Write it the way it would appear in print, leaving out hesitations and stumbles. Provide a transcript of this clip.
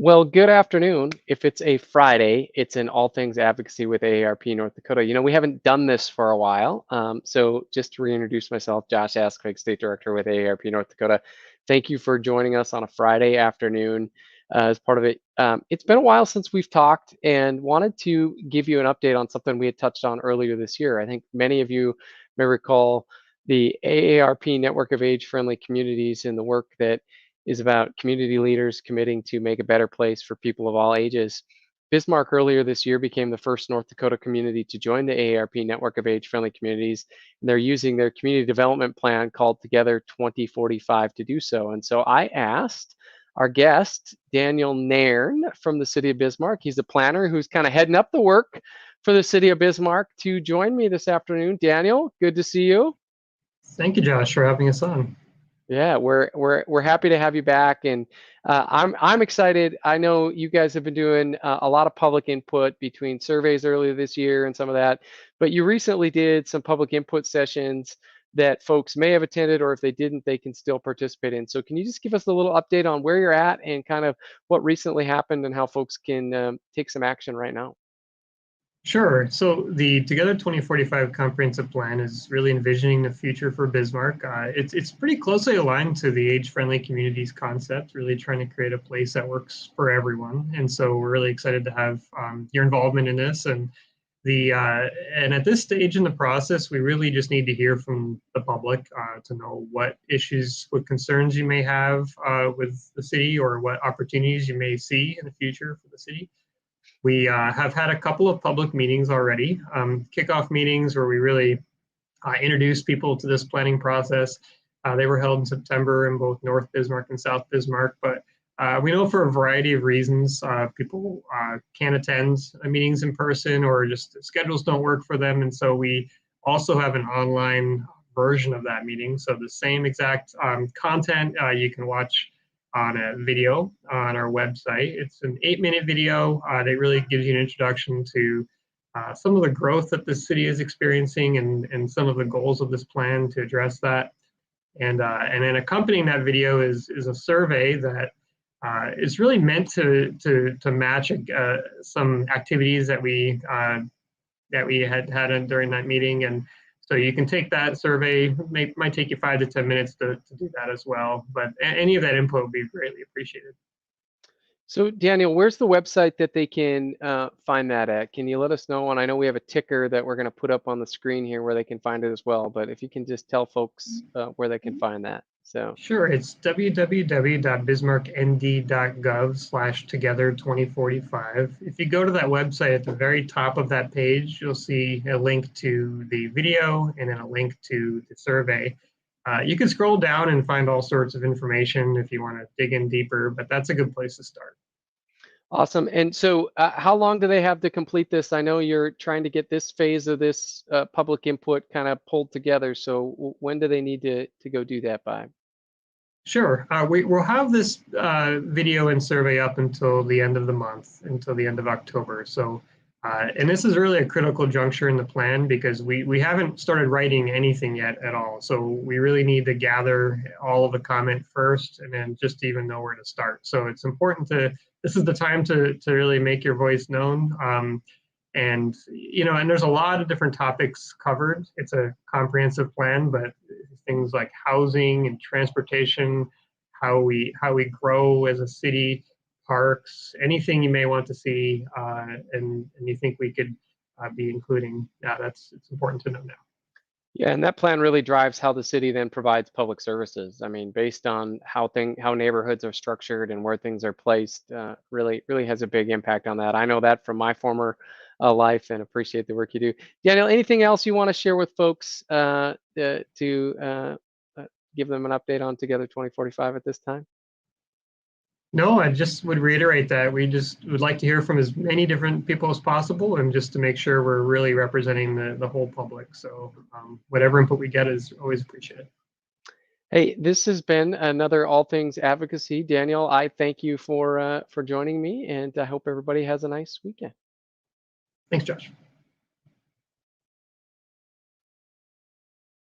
Well, good afternoon. If it's a Friday, it's an all things advocacy with AARP North Dakota. We haven't done this for a while. So just to reintroduce myself, Josh Askvig, State Director with AARP North Dakota. Thank you for joining us on a Friday afternoon as part of it. It's been a while since we've talked and wanted to give you an update on something we had touched on earlier this year. I think many of you may recall the AARP network of age-friendly communities and the work that is about community leaders committing to make a better place for people of all ages. Bismarck earlier this year became the first North Dakota community to join the AARP network of age-friendly communities. And they're using their community development plan called Together 2045 to do so. And so I asked our guest, Daniel Nairn from the city of Bismarck. He's a planner who's kind of heading up the work for the city of Bismarck to join me this afternoon. Daniel, good to see you. Thank you, Josh, for having us on. Yeah, we're happy to have you back, and I'm excited. I know you guys have been doing a lot of public input between surveys earlier this year and some of that, but you recently did some public input sessions that folks may have attended, or if they didn't, they can still participate in. So can you just give us a little update on where you're at and kind of what recently happened and how folks can take some action right now? Sure. So the Together 2045 comprehensive plan is really envisioning the future for Bismarck. It's pretty closely aligned to the age-friendly communities concept, really trying to create a place that works for everyone. And so we're really excited to have your involvement in this. And at this stage in the process, we really just need to hear from the public to know what issues, what concerns you may have with the city, or what opportunities you may see in the future for the city. We have had a couple of public meetings already, kickoff meetings where we really introduced people to this planning process. They were held in September in both North Bismarck and South Bismarck, but we know for a variety of reasons, people can't attend meetings in person, or just schedules don't work for them. And so we also have an online version of that meeting. So the same exact content you can watch on a video on our website. It's an 8-minute video that really gives you an introduction to some of the growth that the city is experiencing, and some of the goals of this plan to address that. And then accompanying that video is a survey that is really meant to match some activities that we had during that meeting. And so you can take that survey. Might take you 5 to 10 minutes to do that as well. But any of that info would be greatly appreciated. So Daniel, where's the website that they can find that at? Can you let us know? And I know we have a ticker that we're going to put up on the screen here where they can find it as well. But if you can just tell folks where they can find that. So Sure, it's www.bismarcknd.gov/together2045. If you go to that website, at the very top of that page, you'll see a link to the video and then a link to the survey. You can scroll down and find all sorts of information if you want to dig in deeper, but that's a good place to start. awesome. And so how long do they have to complete this? I know you're trying to get this phase of this public input kind of pulled together. So when do they need to go do that by? Sure. We'll have this video and survey up until the end of the month, until the end of October. So, and this is really a critical juncture in the plan because we haven't started writing anything yet at all. So we really need to gather all of the comment first, and then just even know where to start. So it's important this is the time to really make your voice known. And there's a lot of different topics covered. It's a comprehensive plan, but things like housing and transportation, how we grow as a city, parks, anything you may want to see, and you think we could be including. It's important to know now. Yeah, and that plan really drives how the city then provides public services. I mean, based on how neighborhoods are structured and where things are placed, really has a big impact on that. I know that from my former life, and appreciate the work you do. Daniel, anything else you want to share with folks to give them an update on Together 2045 at this time? No, I just would reiterate that we just would like to hear from as many different people as possible, and just to make sure we're really representing the whole public. So whatever input we get is always appreciated. Hey, this has been another All Things Advocacy. Daniel, I thank you for joining me, and I hope everybody has a nice weekend. Thanks, Josh.